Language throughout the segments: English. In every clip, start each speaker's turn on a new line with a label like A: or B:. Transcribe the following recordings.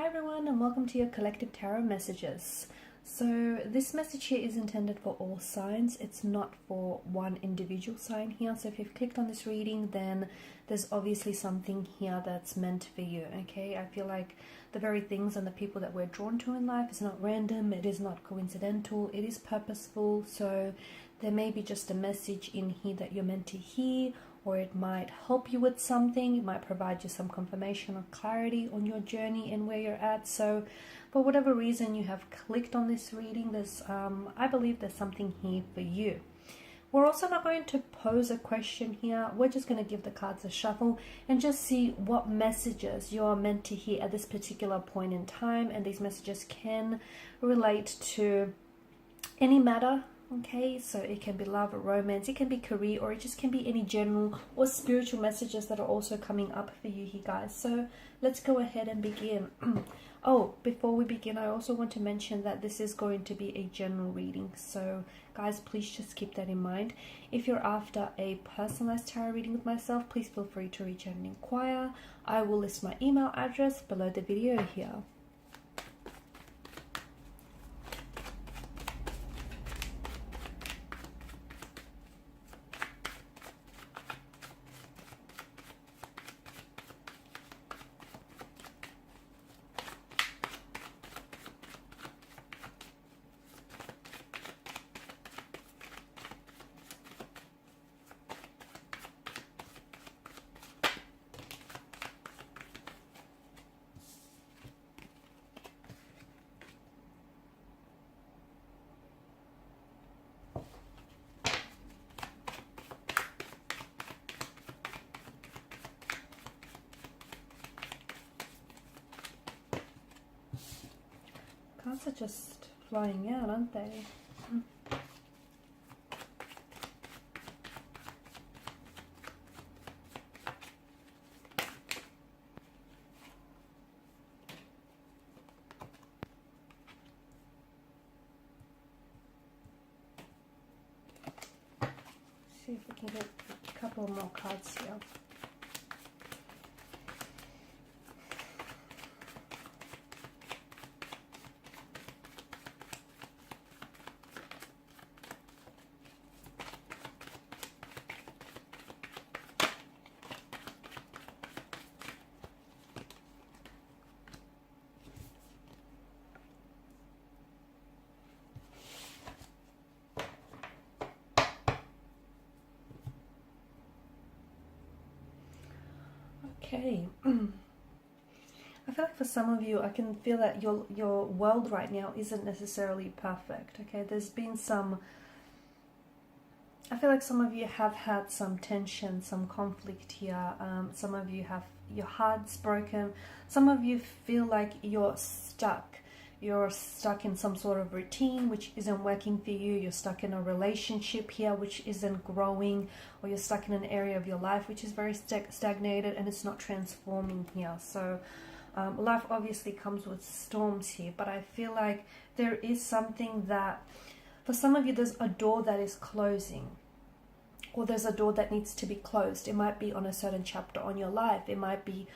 A: Hi everyone, and welcome to your collective tarot messages. So this message here is intended for all signs. It's not for one individual sign here. So if you've clicked on this reading, then there's obviously something here that's meant for you. Okay, I feel like the very things and the people that we're drawn to in life is not random, it is not coincidental, it is purposeful. So there may be just a message in here that you're meant to hear, or it might help you with something. It might provide you some confirmation or clarity on your journey and where you're at. So for whatever reason you have clicked on this reading, there's I believe there's something here for you. We're also not going to pose a question here. We're just going to give the cards a shuffle and just see what messages you're meant to hear at this particular point in time. And these messages can relate to any matter. Okay, so it can be love or romance, it can be career, or it just can be any general or spiritual messages that are also coming up for you here, guys. So let's go ahead and begin. Oh, before we begin, I also want to mention that this is going to be a general reading. So guys, please just keep that in mind. If you're after a personalized tarot reading with myself, please feel free to reach out and inquire. I will list my email address below the video here. Cards are just flying out, aren't they? See if we can get a couple more cards here. Okay. I feel like for some of you, I can feel that your world right now isn't necessarily perfect. Okay, there's been some, I feel like some of you have had some tension, some conflict here. Some of you have your hearts broken. Some of you feel like you're stuck. You're stuck in some sort of routine which isn't working for you. You're stuck in a relationship here which isn't growing, or you're stuck in an area of your life which is very stagnated and it's not transforming here. So life obviously comes with storms here, but I feel like there is something that, for some of you, there's a door that is closing, or there's a door that needs to be closed. It might be on a certain chapter on your life. It might be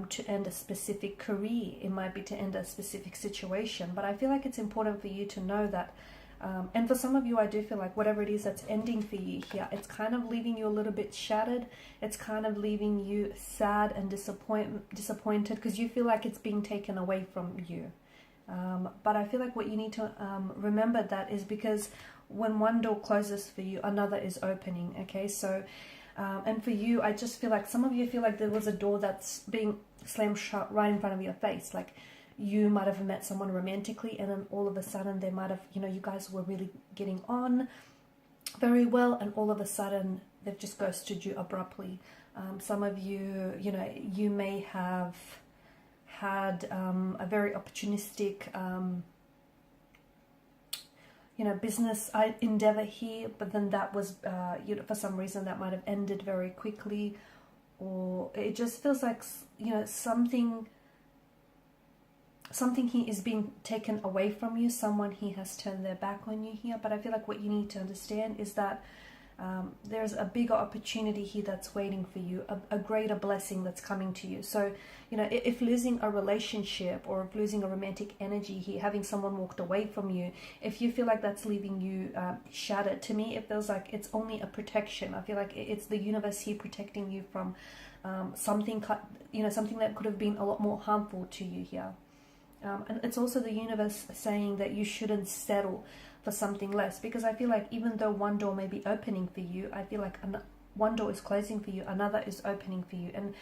A: to end a specific career. It might be to end a specific situation. But I feel like it's important for you to know that, and for some of you, I do feel like whatever it is that's ending for you here, it's kind of leaving you a little bit shattered. It's kind of leaving you sad and disappointed because you feel like it's being taken away from you. But I feel like what you need to remember that is because when one door closes for you, another is opening. Okay, so and for you, I just feel like some of you feel like there was a door that's being slammed shut right in front of your face. Like you might have met someone romantically, and then all of a sudden they might have, you guys were really getting on very well, and all of a sudden they've just ghosted you abruptly. Some of you, you may have had a very opportunistic business endeavor here, but then that was for some reason that might have ended very quickly, or it just feels like something here is being taken away from you. Someone here has turned their back on you here. But I feel like what you need to understand is that There's a bigger opportunity here that's waiting for you, a greater blessing that's coming to you. So, you know, if losing a relationship or if losing a romantic energy here, having someone walked away from you, if you feel like that's leaving you shattered, to me, it feels like it's only a protection. I feel like it's the universe here protecting you from something, you know, something that could have been a lot more harmful to you here. And it's also the universe saying that you shouldn't settle for something less, because I feel like even though one door may be opening for you, I feel like one door is closing for you, another is opening for you, and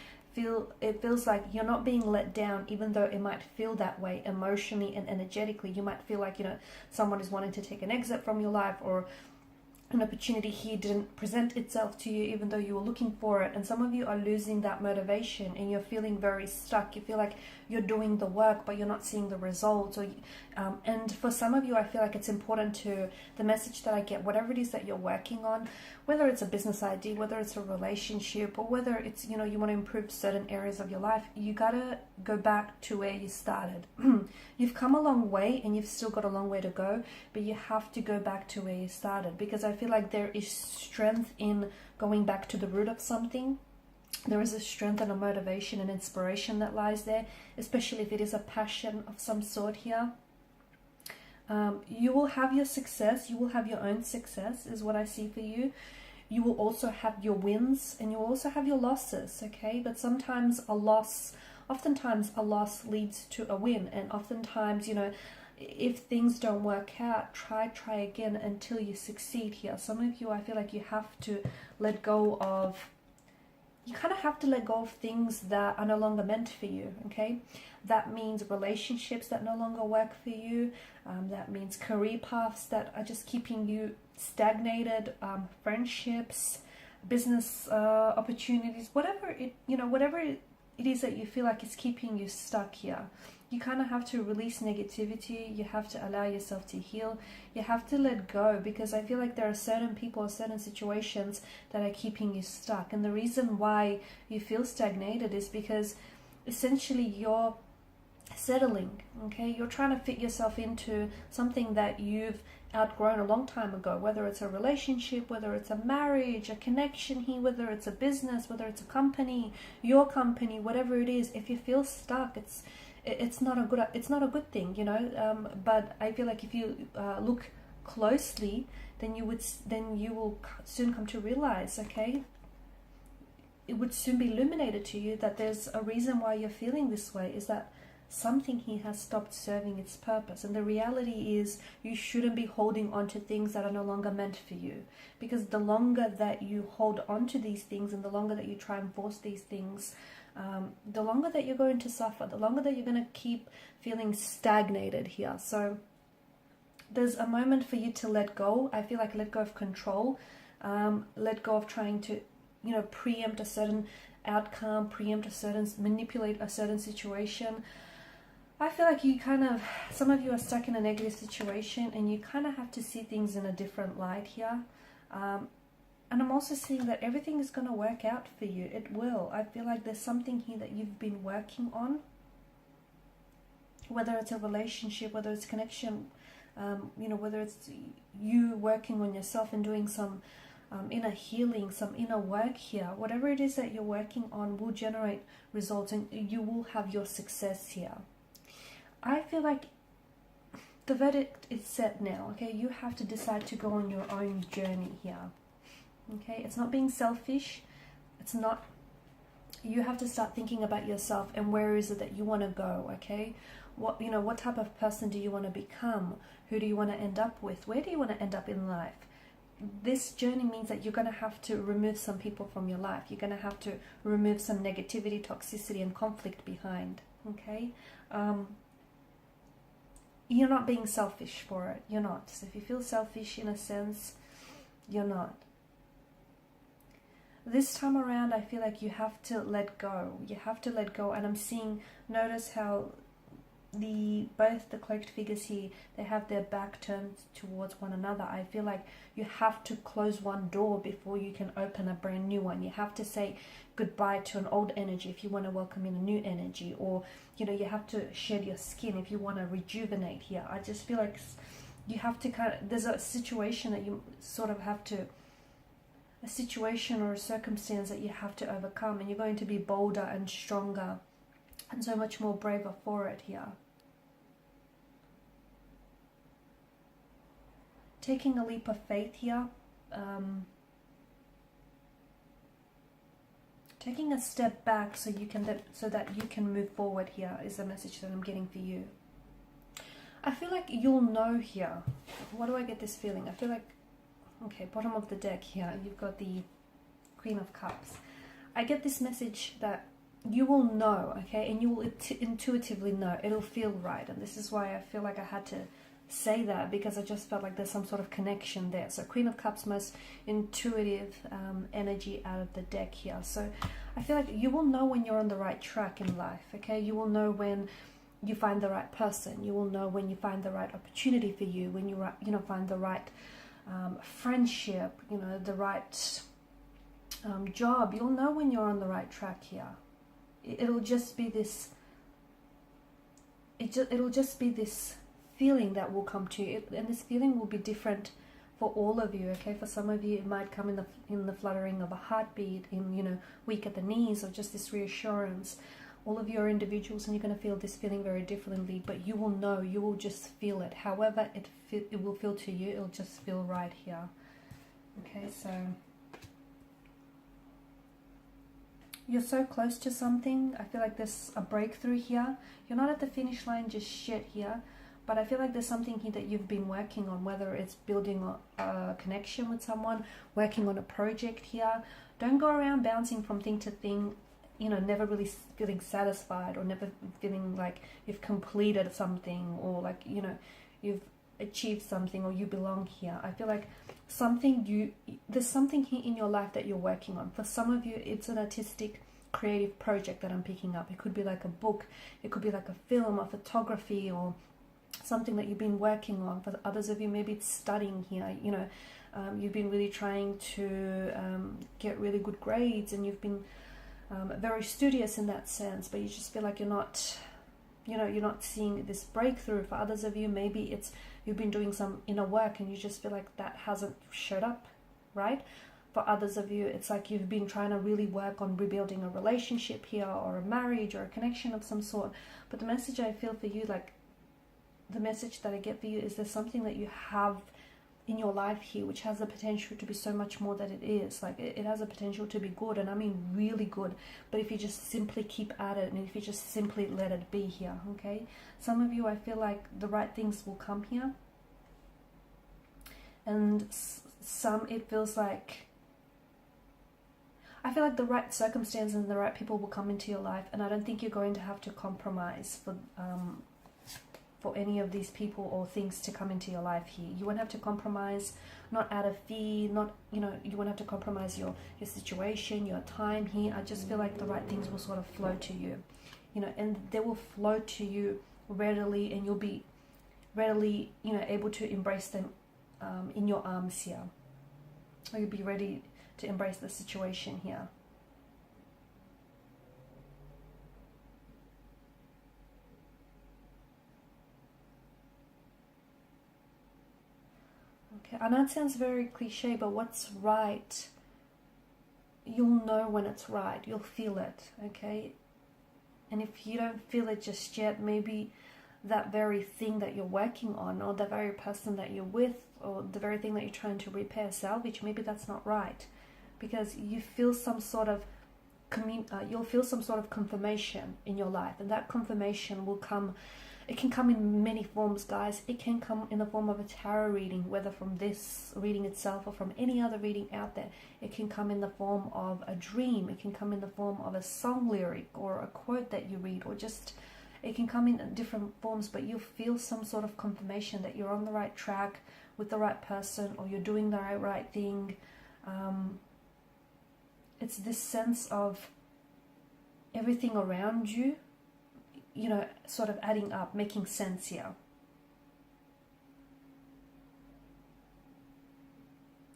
A: it feels like you're not being let down, even though it might feel that way emotionally and energetically. You might feel like, you know, someone is wanting to take an exit from your life, or an opportunity here didn't present itself to you even though you were looking for it, and some of you are losing that motivation and you're feeling very stuck. You feel like you're doing the work but you're not seeing the results, or and for some of you, I feel like it's important to, the message that I get, whatever it is that you're working on, whether it's a business idea, whether it's a relationship, or whether it's, you know, you want to improve certain areas of your life, you gotta go back to where you started. You've come a long way and you've still got a long way to go, but you have to go back to where you started, because I feel like there is strength in going back to the root of something. There is a strength and a motivation and inspiration that lies there, especially if it is a passion of some sort here. You will have your success, you will have your own success, is what I see for you. You will also have your wins and you will also have your losses, okay? But oftentimes a loss leads to a win, and oftentimes, you know, if things don't work out, try again until you succeed here. Some of you, I feel like you have to let go of, you kind of have to let go of things that are no longer meant for you, okay? That means relationships that no longer work for you. That means career paths that are just keeping you stagnated, friendships, business opportunities, whatever it is that you feel like is keeping you stuck here. You kind of have to release negativity. You have to allow yourself to heal. You have to let go, because I feel like there are certain people or certain situations that are keeping you stuck. And the reason why you feel stagnated is because essentially you're settling, okay? You're trying to fit yourself into something that you've outgrown a long time ago, whether it's a relationship, whether it's a marriage, a connection here, whether it's a business, whether it's a company, your company, whatever it is. If you feel stuck, it's not a good thing, you know. But I feel like if you look closely, then you will soon come to realize, okay, it would soon be illuminated to you that there's a reason why you're feeling this way, is that something here has stopped serving its purpose. And the reality is you shouldn't be holding on to things that are no longer meant for you, because the longer that you hold on to these things and the longer that you try and force these things, the longer that you're going to suffer, the longer that you're going to keep feeling stagnated here. So there's a moment for you to let go. I feel like let go of control, let go of trying to, you know, preempt a certain outcome, manipulate a certain situation. I feel like some of you are stuck in a negative situation and you kind of have to see things in a different light here. And I'm also seeing that everything is going to work out for you. It will. I feel like there's something here that you've been working on, whether it's a relationship, whether it's connection, you know, whether it's you working on yourself and doing some inner healing, some inner work here. Whatever it is that you're working on will generate results and you will have your success here. I feel like the verdict is set now, okay? You have to decide to go on your own journey here, okay? It's not being selfish. It's not, you have to start thinking about yourself and where is it that you want to go, okay? What type of person do you want to become? Who do you want to end up with? Where do you want to end up in life? This journey means that you're going to have to remove some people from your life. You're going to have to remove some negativity, toxicity, and conflict behind, okay? You're not being selfish for it. You're not. So if you feel selfish in a sense, you're not. This time around, I feel like you have to let go. You have to let go. And I'm seeing, notice how both the cloaked figures here, they have their back turned towards one another. I feel like you have to close one door before you can open a brand new one. You have to say goodbye to an old energy if you want to welcome in a new energy, or you know, you have to shed your skin if you want to rejuvenate here. I just feel like you have to there's a situation that you sort of have to a situation or a circumstance that you have to overcome, and you're going to be bolder and stronger and so much more braver for it here. Taking a leap of faith here, taking a step back so that you can move forward here is the message that I'm getting for you. I feel like you'll know here. What do I get this feeling? I feel like, okay, bottom of the deck here, you've got the Queen of Cups. I get this message that you will know, okay, and you will intuitively know. It'll feel right, and this is why I feel like I had to say that, because I just felt like there's some sort of connection there. So Queen of Cups, most intuitive energy out of the deck here. So I feel like you will know when you're on the right track in life, okay? You will know when you find the right person. You will know when you find the right opportunity for you, when you find the right friendship, the right job. You'll know when you're on the right track here. It'll just be this. It'll just be this feeling that will come to you, and this feeling will be different for all of you. Okay, for some of you it might come in the fluttering of a heartbeat, in weak at the knees, or just this reassurance. All of you are individuals, and you're going to feel this feeling very differently, but you will know, you will just feel it. However it will feel to you, it'll just feel right here. Okay, so you're so close to something. I feel like there's a breakthrough here. You're not at the finish line just yet here, but I feel like there's something here that you've been working on, whether it's building a connection with someone, working on a project here. Don't go around bouncing from thing to thing, never really feeling satisfied, or never feeling like you've completed something, or like, you've achieved something, or you belong here. I feel like there's something here in your life that you're working on. For some of you, it's an artistic, creative project that I'm picking up. It could be like a book, it could be like a film, or photography, or something that you've been working on. For others of you, maybe it's studying here. You've been really trying to get really good grades, and you've been very studious in that sense, but you just feel like you're not seeing this breakthrough. For others of you, maybe it's you've been doing some inner work and you just feel like that hasn't showed up, right? For others of you, it's like you've been trying to really work on rebuilding a relationship here, or a marriage, or a connection of some sort. But the message I feel for you, like the message that I get for you, is there's something that you have in your life here which has the potential to be so much more than it is. Like it has a potential to be good, and I mean really good, but if you just simply keep at it, and if you just simply let it be here, okay? Some of you, I feel like the right things will come here, and some it feels like, I feel like the right circumstances and the right people will come into your life, and I don't think you're going to have to compromise for any of these people or things to come into your life here. You won't have to compromise, not out of fear, not, you won't have to compromise your situation, your time here. I just feel like the right things will sort of flow to you, and they will flow to you readily, and you'll be readily, able to embrace them in your arms here. Or you'll be ready to embrace the situation here. Okay, I know it sounds very cliche, but what's right, you'll know when it's right. You'll feel it, okay? And if you don't feel it just yet, maybe that very thing that you're working on, or the very person that you're with, or the very thing that you're trying to repair, salvage, maybe that's not right, because you feel some sort of you'll feel some sort of confirmation in your life, and that confirmation will come. It can come in many forms, guys. It can come in the form of a tarot reading, whether from this reading itself or from any other reading out there. It can come in the form of a dream. It can come in the form of a song lyric, or a quote that you read, or just, it can come in different forms, but you'll feel some sort of confirmation that you're on the right track with the right person, or you're doing the right thing. It's this sense of everything around you, sort of adding up, making sense here.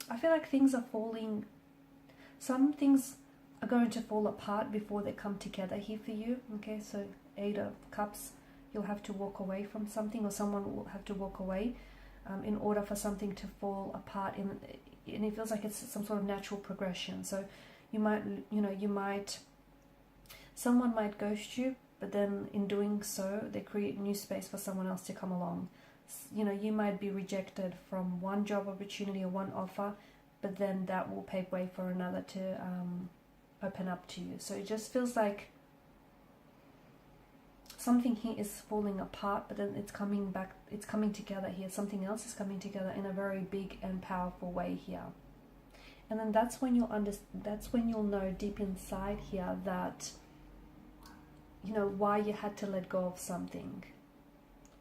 A: I feel like things are falling, some things are going to fall apart before they come together here for you, okay? So 8 of Cups, you'll have to walk away from something, or someone will have to walk away in order for something to fall apart and it feels like it's some sort of natural progression. So you might, someone might ghost you, but then in doing so, they create new space for someone else to come along. You might be rejected from one job opportunity or one offer, but then that will pave way for another to open up to you. So it just feels like something here is falling apart, but then it's coming back, it's coming together here. Something else is coming together in a very big and powerful way here. And then that's when you'll know deep inside here that, why you had to let go of something,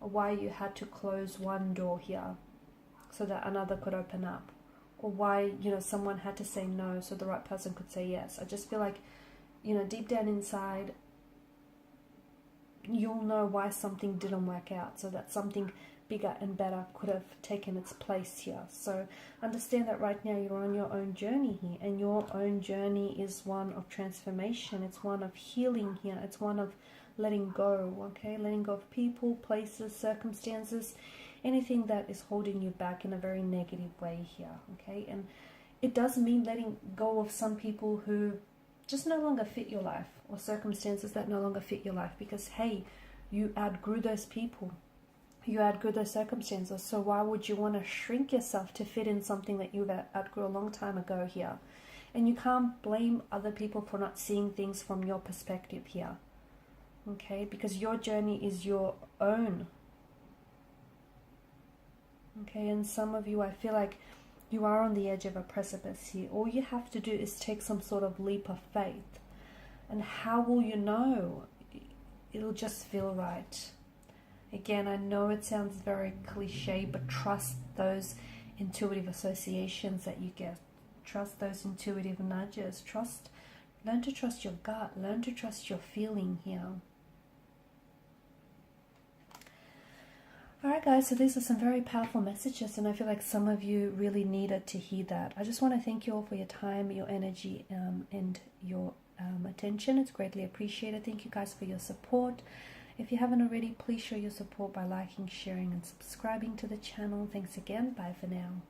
A: or why you had to close one door here so that another could open up, or why, someone had to say no so the right person could say yes. I just feel like, deep down inside, you'll know why something didn't work out, so that something bigger and better could have taken its place here. So understand that right now you're on your own journey here, and your own journey is one of transformation. It's one of healing here. It's one of letting go, okay? Letting go of people, places, circumstances, anything that is holding you back in a very negative way here, okay? And it does mean letting go of some people who just no longer fit your life, or circumstances that no longer fit your life, because hey, you outgrew those people, you outgrew those circumstances. So why would you want to shrink yourself to fit in something that you outgrew a long time ago here? And you can't blame other people for not seeing things from your perspective here, okay? Because your journey is your own, okay? And some of you, I feel like you are on the edge of a precipice here. All you have to do is take some sort of leap of faith. And how will you know? It'll just feel right. Again, I know it sounds very cliche, but trust those intuitive associations that you get. Trust those intuitive nudges. Learn to trust your gut. Learn to trust your feeling here. Alright guys, so these are some very powerful messages, and I feel like some of you really needed to hear that. I just want to thank you all for your time, your energy, and your attention. It's greatly appreciated. Thank you guys for your support. If you haven't already, please show your support by liking, sharing, and subscribing to the channel. Thanks again. Bye for now.